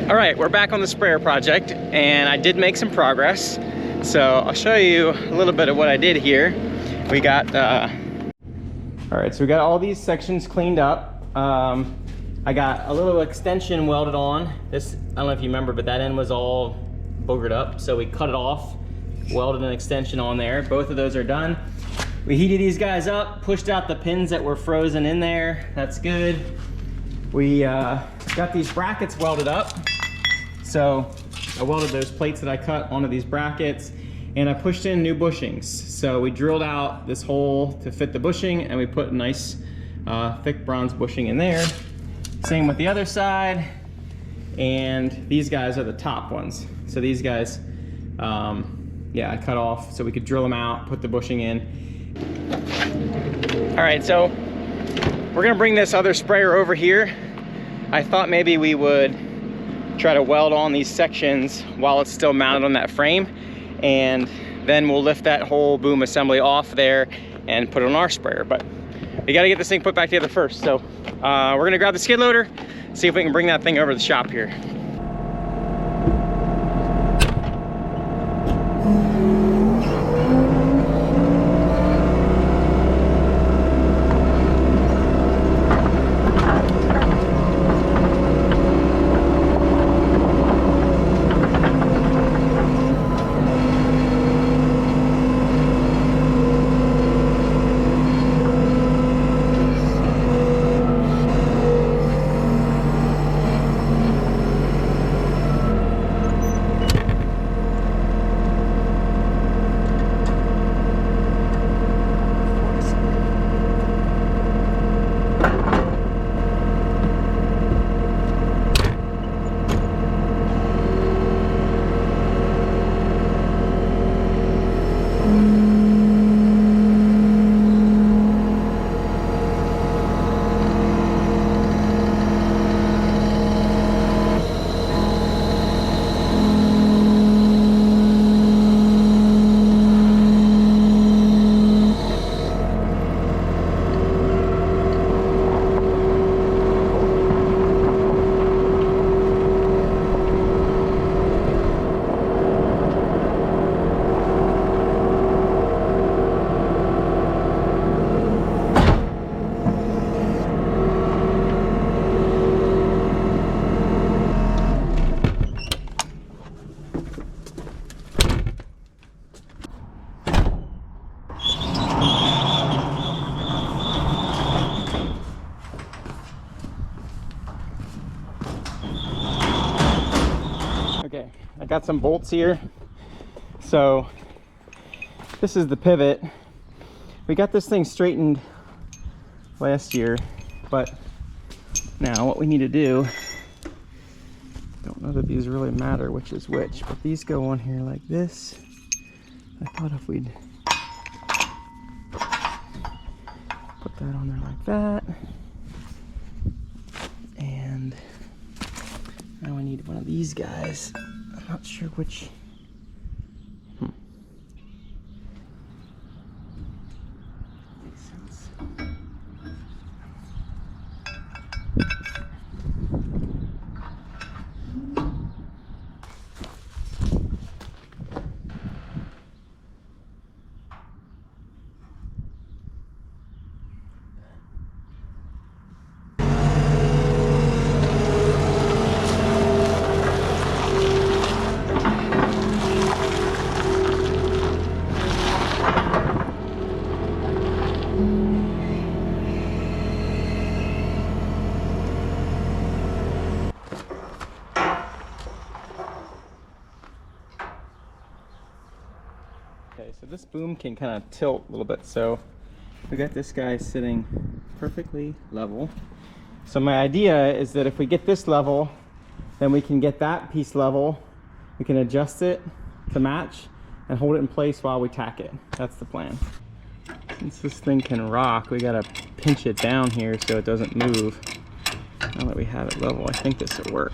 All right, we're back on the sprayer project, and I did make some progress. So I'll show you a little bit of what I did here. We got, all right, so we got all these sections cleaned up. I got a little extension welded on. This, I don't know if you remember, but that end was all boogered up. So we cut it off, welded an extension on there. Both of those are done. We heated these guys up, pushed out the pins that were frozen in there. That's good. We got these brackets welded up. So I welded those plates that I cut onto these brackets, and I pushed in new bushings. So we drilled out this hole to fit the bushing, and we put a nice thick bronze bushing in there. Same with the other side. And these guys are the top ones. So these guys, yeah, I cut off so we could drill them out, put the bushing in. All right, so we're gonna bring this other sprayer over here. I thought maybe we would try to weld on these sections while it's still mounted on that frame, and then we'll lift that whole boom assembly off there and put it on our sprayer. But we gotta get this thing put back together first. So we're gonna grab the skid loader, see if we can bring that thing over to the shop here. Okay, I got some bolts here. So this is the pivot. We got this thing straightened last year, but now what we need to do, don't know that these really matter which is which, but these go on here like this. I thought if we'd put that on there like that, and now I need one of these guys. I'm not sure which. Makes sense. Okay, so this boom can kind of tilt a little bit. So we got this guy sitting perfectly level. So my idea is that if we get this level, then we can get that piece level. We can adjust it to match and hold it in place while we tack it. That's the plan. Since this thing can rock, we gotta pinch it down here so it doesn't move. Now that we have it level, I think this will work.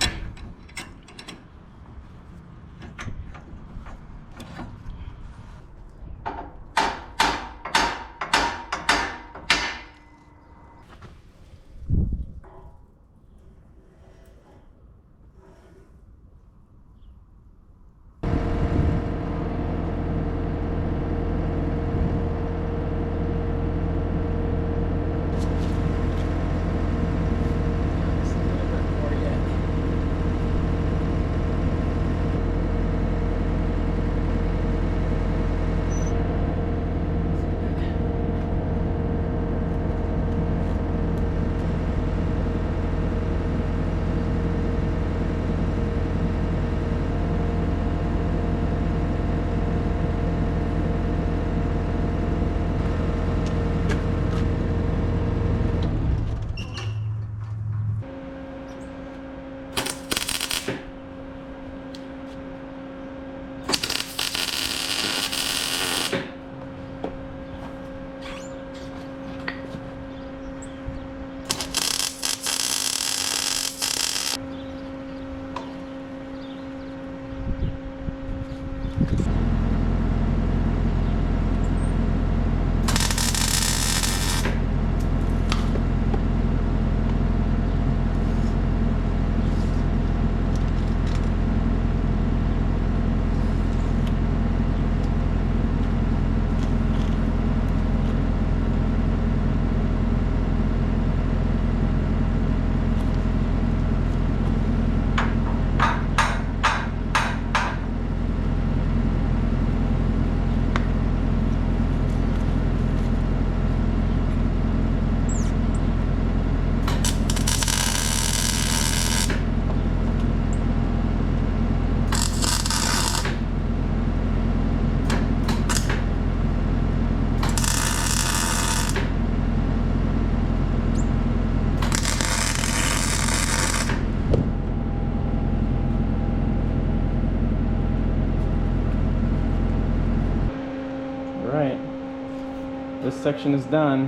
this section is done.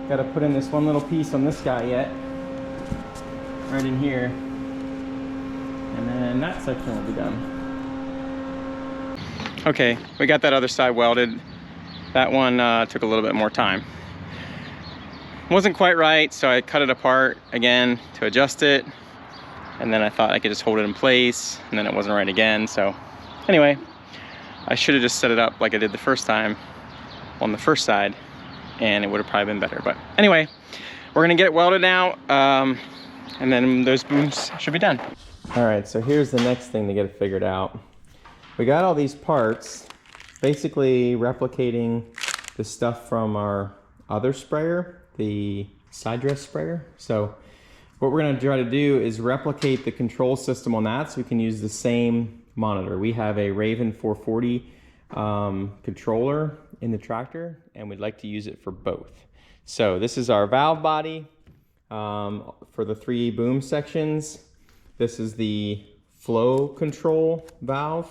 Got to put in this one little piece on this guy yet, right in here, and then that section will be done. Okay, we got that other side welded. That one took a little bit more time. Wasn't quite right, so I cut it apart again to adjust it, and then I thought I could just hold it in place, and then it wasn't right again. So anyway, I should have just set it up like I did the first time on the first side, and it would have probably been better. But anyway, we're gonna get it welded now, and then those booms should be done. All right, so here's the next thing to get it figured out. We got all these parts, basically replicating the stuff from our other sprayer, the side dress sprayer. So what we're gonna try to do is replicate the control system on that so we can use the same monitor. We have a Raven 440 controller in the tractor, and we'd like to use it for both. So this is our valve body for the 3 boom sections. This is the flow control valve.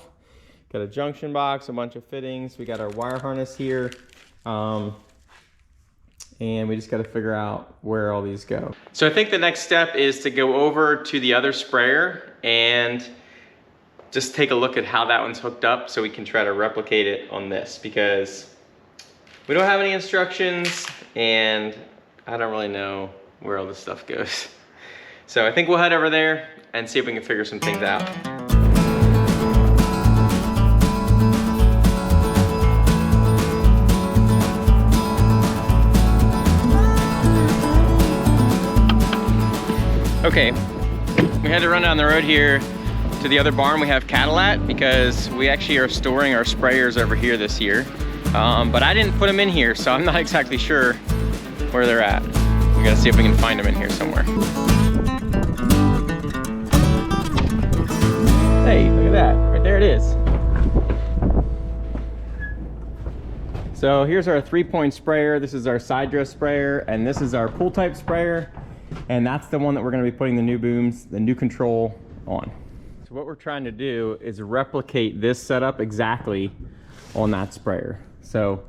Got a junction box, a bunch of fittings. We got our wire harness here. And we just got to figure out where all these go. So I think the next step is to go over to the other sprayer and just take a look at how that one's hooked up so we can try to replicate it on this, because we don't have any instructions and I don't really know where all this stuff goes. So I think we'll head over there and see if we can figure some things out. Okay, we had to run down the road here to the other barn we have cattle at, because we actually are storing our sprayers over here this year. But I didn't put them in here, so I'm not exactly sure where they're at. We gotta see if we can find them in here somewhere. Hey, look at that, right there it is. So here's our 3-point sprayer. This is our side dress sprayer, and this is our pull type sprayer. And that's the one that we're going to be putting the new booms, the new control on. So what we're trying to do is replicate this setup exactly on that sprayer. So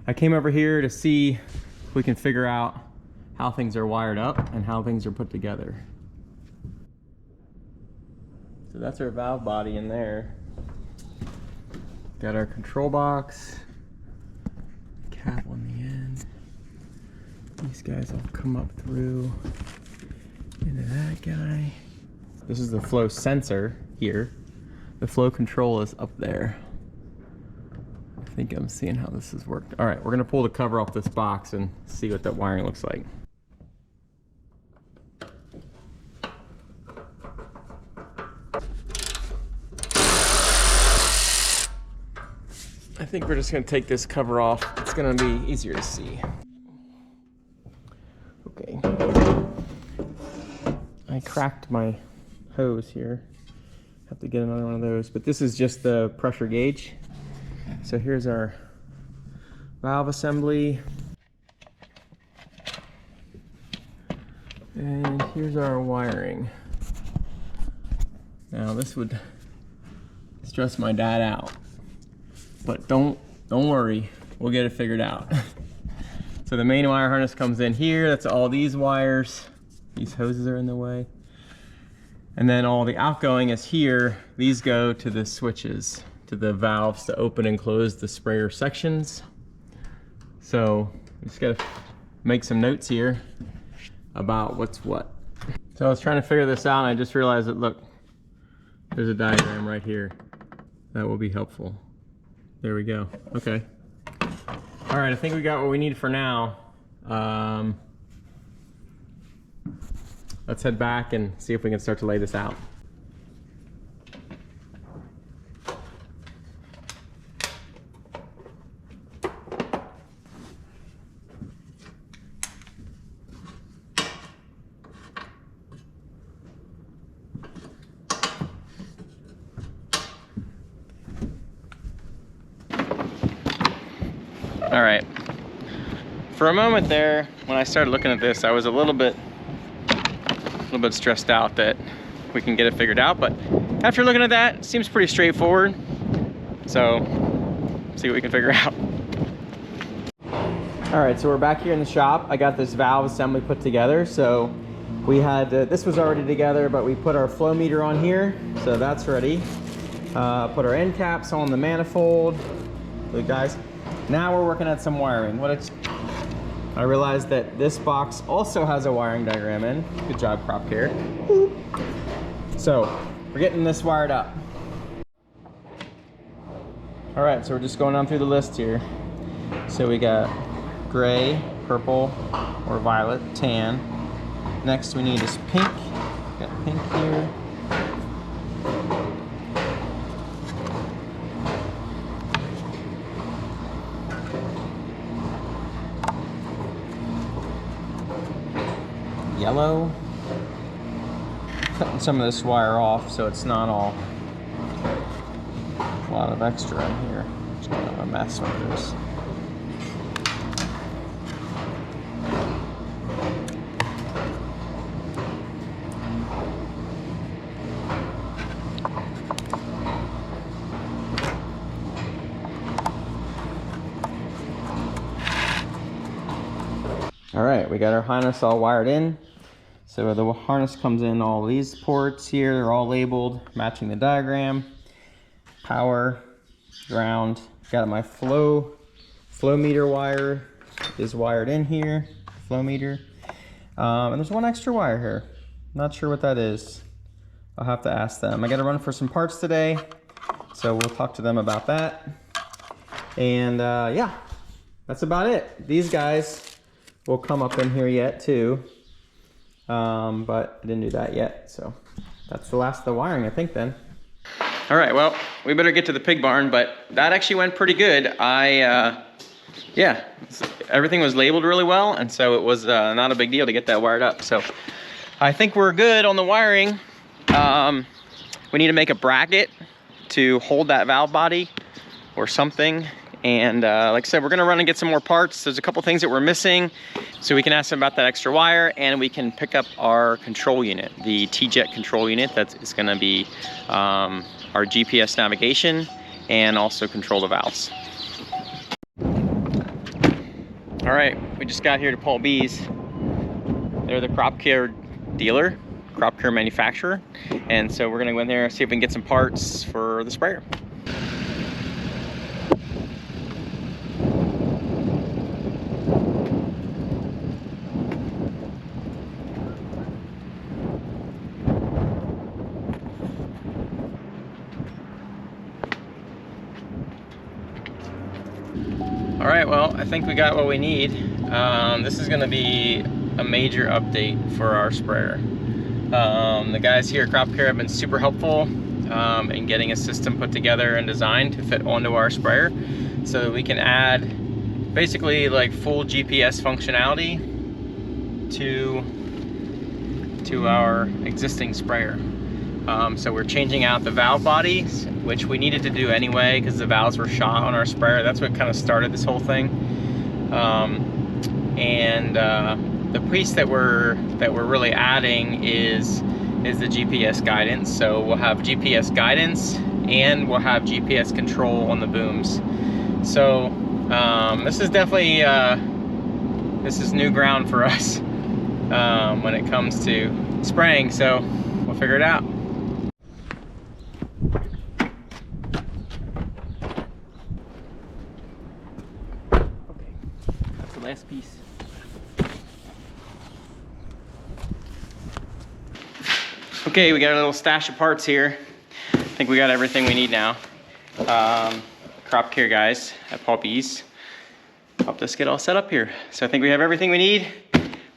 I came over here to see if we can figure out how things are wired up and how things are put together. So that's our valve body in there. Got our control box, cap on the end. These guys will come up through into that guy. This is the flow sensor here. The flow control is up there. I think I'm seeing how this has worked. All right, we're gonna pull the cover off this box and see what that wiring looks like. I think we're just gonna take this cover off. It's gonna be easier to see. Okay, I cracked my hose here. Have to get another one of those, but this is just the pressure gauge. So here's our valve assembly. And here's our wiring. Now this would stress my dad out, but don't worry, we'll get it figured out. So the main wire harness comes in here. That's all these wires. These hoses are in the way. And then all the outgoing is here. These go to the switches, to the valves to open and close the sprayer sections. So we just gotta make some notes here about what's what. So I was trying to figure this out and I just realized that, look, there's a diagram right here. That will be helpful. There we go, okay. All right, I think we got what we need for now. Let's head back and see if we can start to lay this out. All right, for a moment there, when I started looking at this, I was a little bit stressed out that we can get it figured out, but after looking at that, it seems pretty straightforward. So, see what we can figure out. All right, so we're back here in the shop. I got this valve assembly put together. So we had, this was already together, but we put our flow meter on here. So that's ready. Put our end caps on the manifold. Look guys, now we're working at some wiring. I realized that this box also has a wiring diagram in. Good job, crop care. So we're getting this wired up. All right, so we're just going on through the list here. So we got gray, purple, or violet, tan. Next we need is pink. Got pink here. Yellow. Cutting some of this wire off so it's not all a lot of extra in here. It's kind of a mess with this. All right, we got our harness all wired in. So the harness comes in all these ports here. They're all labeled, matching the diagram. Power, ground. Got my flow meter wire is wired in here. Flow meter. And there's one extra wire here. Not sure what that is. I'll have to ask them. I got to run for some parts today, so we'll talk to them about that. And yeah, that's about it. These guys will come up in here yet too, but I didn't do that yet, so that's the last of the wiring, I think, then. All right, well, we better get to the pig barn, but that actually went pretty good. Yeah, everything was labeled really well, and so it was not a big deal to get that wired up. So I think we're good on the wiring. We need to make a bracket to hold that valve body or something. And like I said, we're gonna run and get some more parts. There's a couple things that we're missing, so we can ask them about that extra wire, and we can pick up our control unit, the T-Jet control unit. That is gonna be our GPS navigation and also control the valves. All right, we just got here to Paul B's. They're the crop care dealer, crop care manufacturer. And so we're gonna go in there and see if we can get some parts for the sprayer. All right, well, I think we got what we need. This is gonna be a major update for our sprayer. The guys here at Crop Care have been super helpful in getting a system put together and designed to fit onto our sprayer so that we can add basically like full GPS functionality to our existing sprayer. So we're changing out the valve bodies, which we needed to do anyway because the valves were shot on our sprayer. That's what kind of started this whole thing. The piece that we're really adding is the GPS guidance. So we'll have GPS guidance and we'll have GPS control on the booms. So this is definitely this is new ground for us when it comes to spraying. So we'll figure it out. Last piece. Okay, we got a little stash of parts here. I think we got everything we need now. Crop Care guys at Paul B's helped us get all set up here. So I think we have everything we need,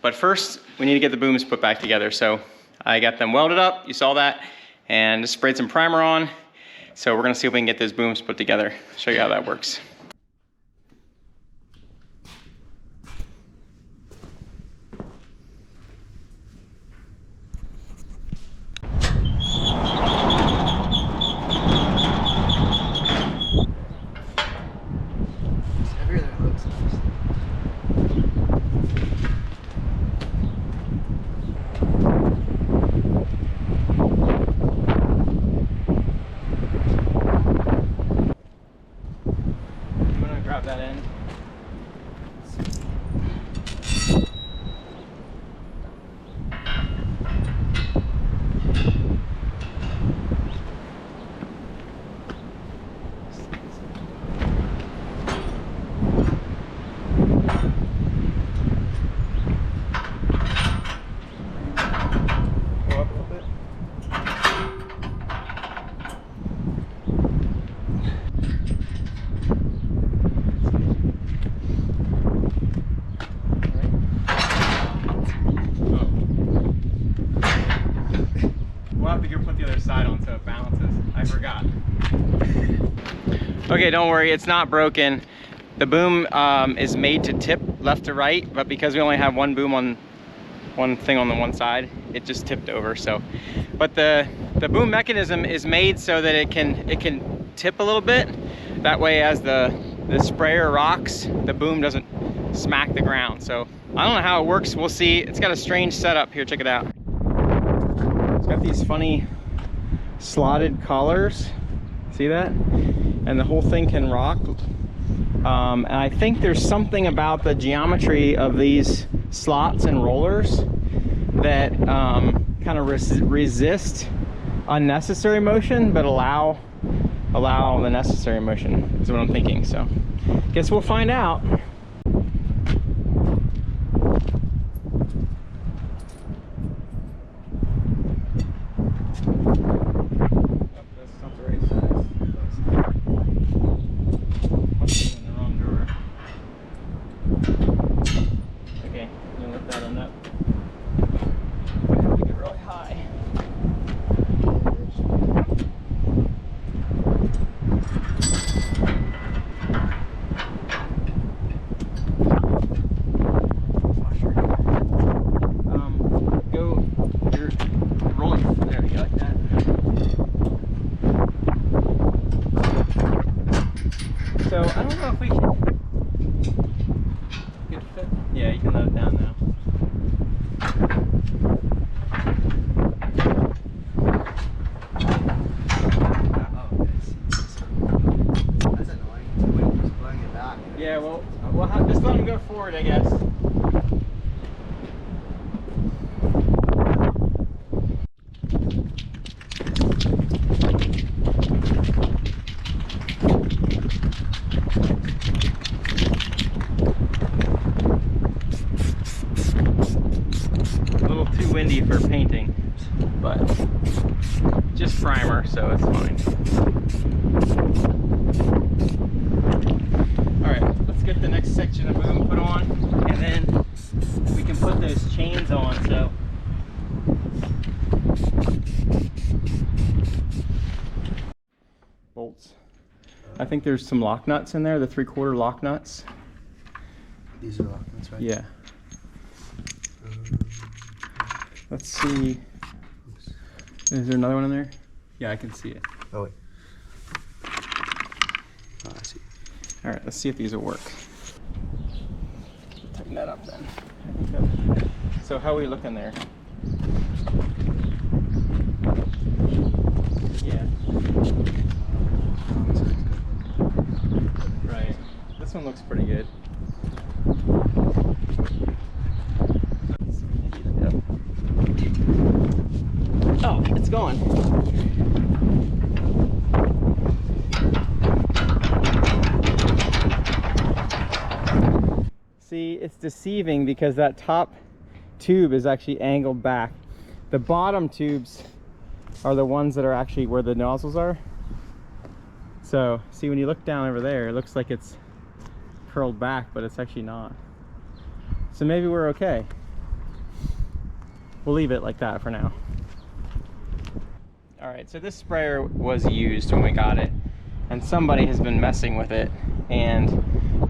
but first we need to get the booms put back together. So I got them welded up, you saw that, and just sprayed some primer on. So we're gonna see if we can get those booms put together. Show you how that works. slide on so it balances. I forgot. Okay, don't worry, it's not broken. The boom is made to tip left to right, but because we only have one boom on one thing on the one side, it just tipped over. So, but the boom mechanism is made so that it can tip a little bit. That way, as the sprayer rocks, the boom doesn't smack the ground. So I don't know how it works. We'll see. It's got a strange setup here. Check it out. It's got these funny slotted collars. See that? And the whole thing can rock. And I think there's something about the geometry of these slots and rollers that kind of resist unnecessary motion, but allow the necessary motion, is what I'm thinking. So guess we'll find out. So I don't know if we can get fit. Yeah, you can let it down now. That's annoying. When he's blowing it back. Yeah, well, we'll have, just let him go forward, I guess. Too windy for painting, but just primer, so it's fine. All right, let's get the next section of boom put on, and then we can put those chains on. So bolts. I think there's some lock nuts in there, the 3/4 lock nuts. These are lock nuts, right? Yeah. Let's see. Is there another one in there? Yeah, I can see it. Oh, wait. Oh, I see. All right, let's see if these will work. Tighten that up then. So how are we looking there? Yeah. Right. This one looks pretty good. Oh, it's going. See, it's deceiving because that top tube is actually angled back. The bottom tubes are the ones that are actually where the nozzles are. So, see, when you look down over there, it looks like it's curled back, but it's actually not. So maybe we're okay. We'll leave it like that for now. All right, so this sprayer was used when we got it, and somebody has been messing with it, and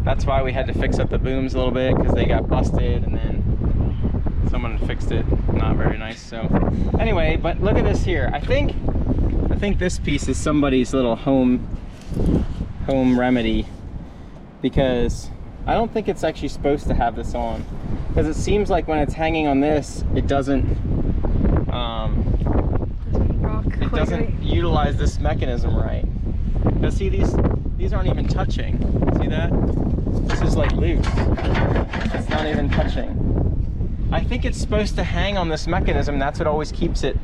that's why we had to fix up the booms a little bit, because they got busted, and then someone fixed it. Not very nice. So anyway, but look at this here. I think this piece is somebody's little home remedy, because I don't think it's actually supposed to have this on, because it seems like when it's hanging on this, it doesn't utilize this mechanism right. Because see, these aren't even touching. See that? This is like loose. It's not even touching. I think it's supposed to hang on this mechanism. That's what always keeps it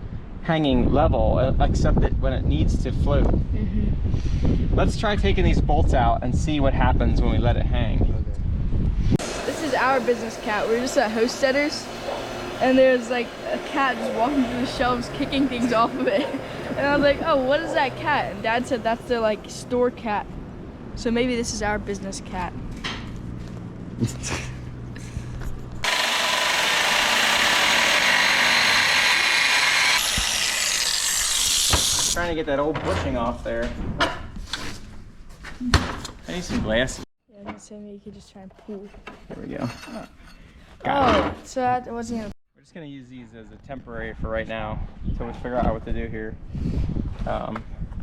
hanging level, except that when it needs to float. Mm-hmm. Let's try taking these bolts out and see what happens when we let it hang. Okay. This is our business cat. We're just at Hostedder's, and there's like a cat just walking through the shelves kicking things off of it. And I was like, oh, what is that cat? And Dad said that's their like store cat. So maybe this is our business cat. Trying to get that old bushing off there. I need some glasses. Yeah, I was gonna say maybe you could just try and pull. There we go. Oh, so that wasn't gonna. We're just gonna use these as a temporary for right now until we figure out what to do here.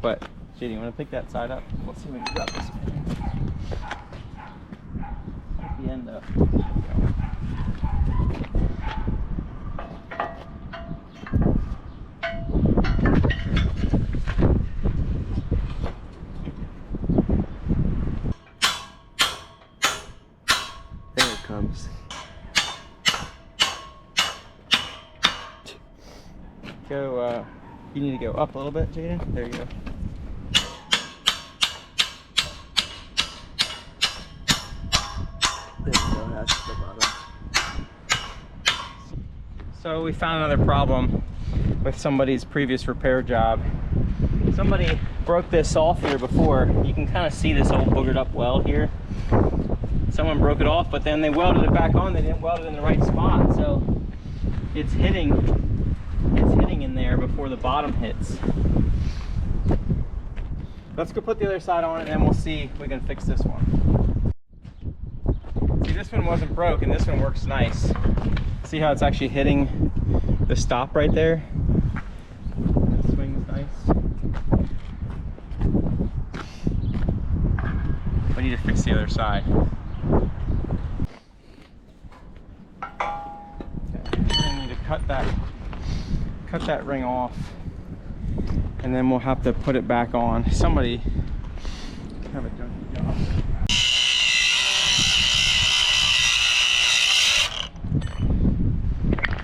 But JD, you wanna pick that side up? Let's see when you got this. At the end up. There we go. There it comes. Go, you need to go up a little bit, Jaden. There you go. There you go, that's the bottom. So we found another problem with somebody's previous repair job. Somebody broke this off here before. You can kind of see this old boogered up weld here. Someone broke it off, but then they welded it back on. They didn't weld it in the right spot, so it's hitting in there before the bottom hits. Let's go put the other side on and then we'll see if we can fix this one. See, this one wasn't broke and this one works nice. See how it's actually hitting the stop right there? The swing's nice. We need to fix the other side. Okay, we're gonna need to cut that ring off, and then we'll have to put it back on. Somebody have a junky job.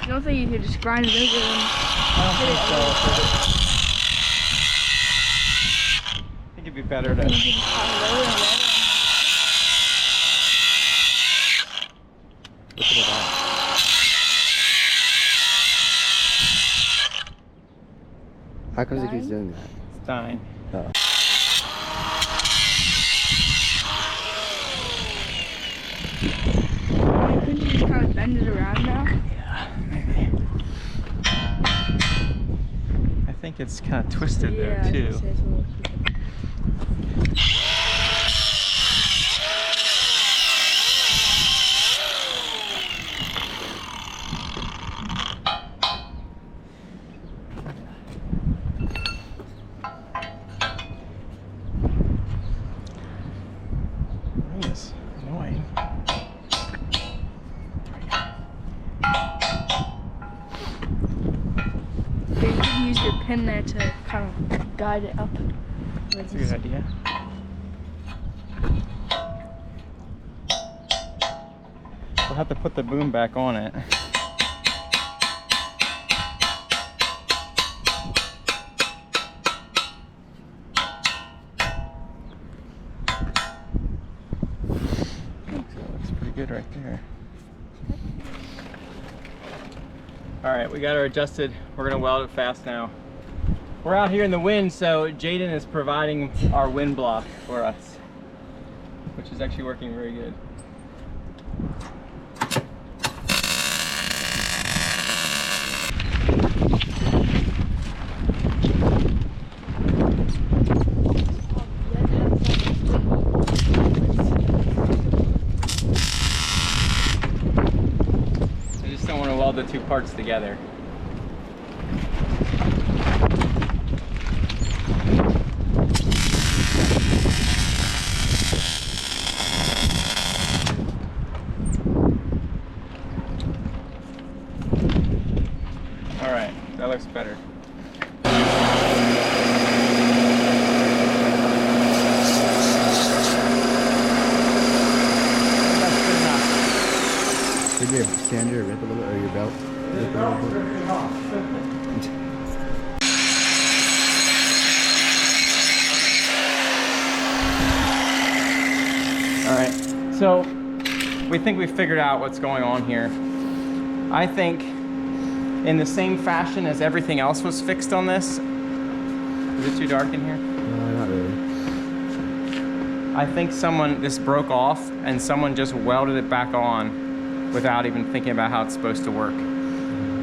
You don't think you could just grind it over and I don't think so. I think it'd be better to. you could just pop it over and weld it? Look at that. How comes it keeps doing that? It's dying. Oh. Couldn't you just kind of bend it around now? Yeah, maybe. I think it's kind of twisted Yeah, there I too. was gonna say it's a little crooked. Ring is annoying. Yeah, you could use your pin there to kind of guide it up. That's a good idea. We'll have to put the boom back on it. That looks pretty good right there. All right, we got her adjusted. We're gonna weld it fast now. We're out here in the wind, so Jaden is providing our wind block for us, which is actually working very good. I just don't want to weld the two parts together. All right, that looks better. That's good enough. Did your sander rip a little bit, or your belt rip a little bit? All right, so we think we figured out what's going on here. I think in the same fashion as everything else was fixed on this. Is it too dark in here? No, not really. I think this broke off and someone just welded it back on without even thinking about how it's supposed to work.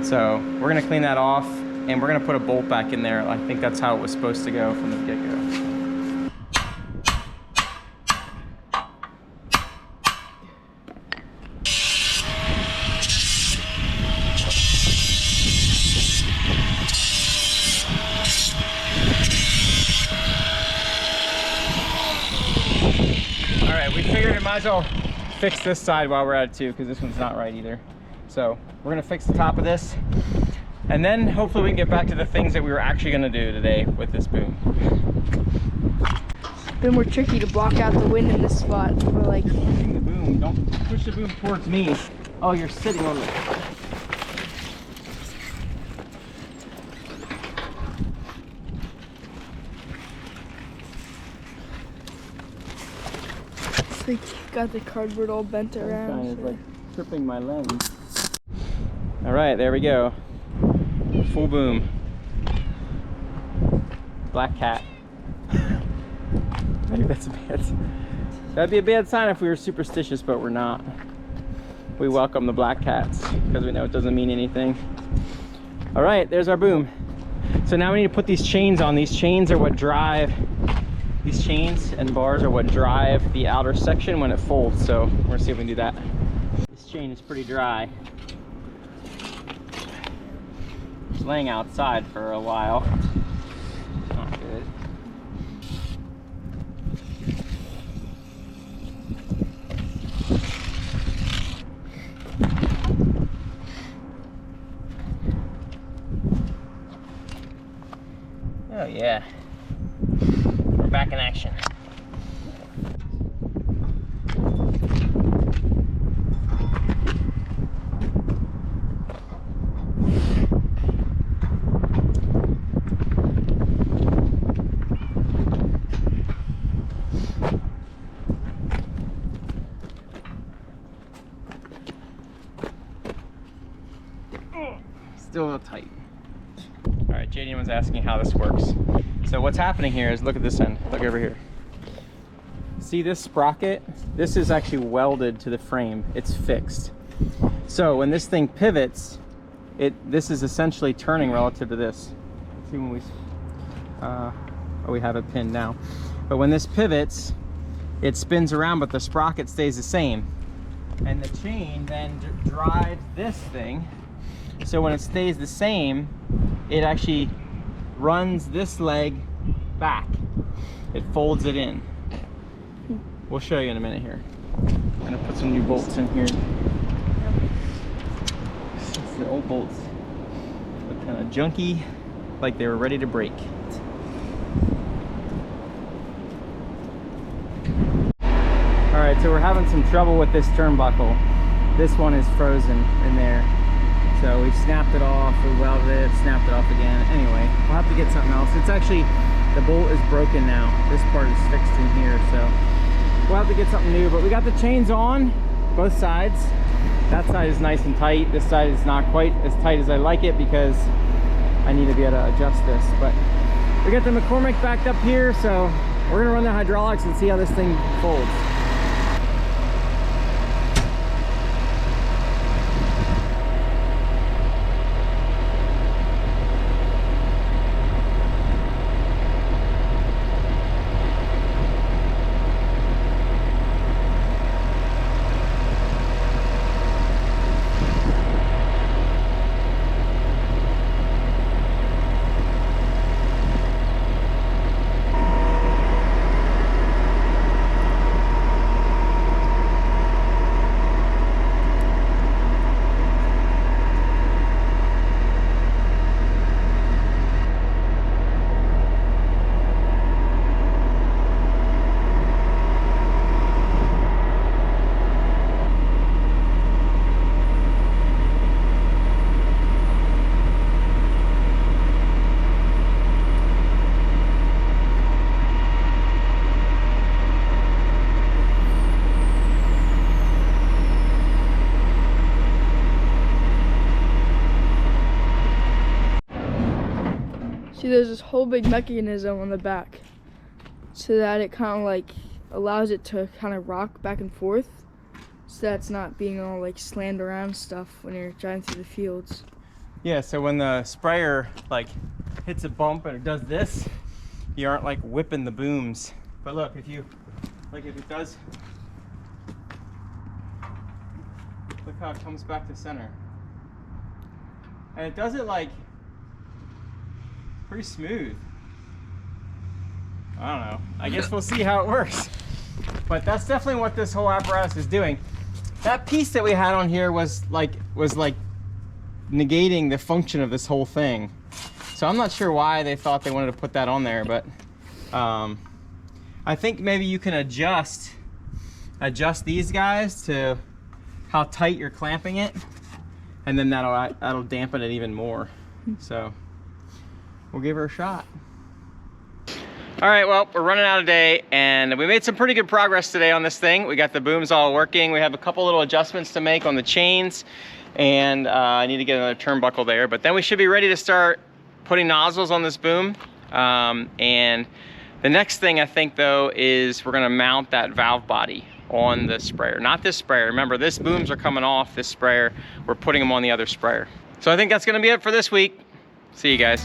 So we're gonna clean that off and we're gonna put a bolt back in there. I think that's how it was supposed to go from the get-go. All right, we figured it might as well fix this side while we're at it too, because this one's not right either. So we're gonna fix the top of this, and then hopefully we can get back to the things that we were actually gonna do today with this boom. It's been more tricky to block out the wind in this spot. We're like, Pushing the boom, don't push the boom towards me. Oh, you're sitting on the... it's like got the cardboard all bent around. Kind of like tripping my lens. All right, there we go. Full boom. Black cat. Maybe that's bad. That'd be a bad sign if we were superstitious, but we're not. We welcome the black cats because we know it doesn't mean anything. All right, there's our boom. So now we need to put these chains on. These chains are what drive, these chains and bars are what drive the outer section when it folds. So we're gonna see if we can do that. This chain is pretty dry. It's laying outside for a while. Not good. Oh yeah, we're back in action. Still a little tight. All right, JD was asking how this works. So what's happening here is, look at this end, look over here. See this sprocket? This is actually welded to the frame, it's fixed. So when this thing pivots, this is essentially turning relative to this. See when we, we have it pinned now. But when this pivots, it spins around, but the sprocket stays the same. And the chain then drives this thing. So when it stays the same, it actually runs this leg back. It folds it in. We'll show you in a minute here. I'm gonna put some new bolts in here. It's the old bolts. Look kind of junky, like they were ready to break. All right, so we're having some trouble with this turnbuckle. This one is frozen in there. So we snapped it off, we welded it, snapped it off again. Anyway, we'll have to get something else. It's actually, the bolt is broken now. This part is fixed in here, so we'll have to get something new. But we got the chains on, both sides. That side is nice and tight. This side is not quite as tight as I like it because I need to be able to adjust this. But we got the McCormick backed up here, so we're gonna run the hydraulics and see how this thing folds. see, there's this whole big mechanism on the back so that it kind of like allows it to kind of rock back and forth, so that's not being all like slammed around stuff when you're driving through the fields. Yeah, so when the sprayer like hits a bump and it does this, you aren't like whipping the booms. But look, if it does, look how it comes back to center. And it does it like pretty smooth. I don't know. I guess we'll see how it works. But that's definitely what this whole apparatus is doing. That piece that we had on here was like negating the function of this whole thing. So I'm not sure why they thought they wanted to put that on there, but I think maybe you can adjust these guys to how tight you're clamping it, and then that'll dampen it even more. So we'll give her a shot. All right, well, we're running out of day, and we made some pretty good progress today on this thing. We got the booms all working. We have a couple little adjustments to make on the chains, and I need to get another turnbuckle there, but then we should be ready to start putting nozzles on this boom. And the next thing I think though is we're gonna mount that valve body on the sprayer. Not this sprayer, remember this booms are coming off this sprayer. We're putting them on the other sprayer. So I think that's gonna be it for this week. See you guys.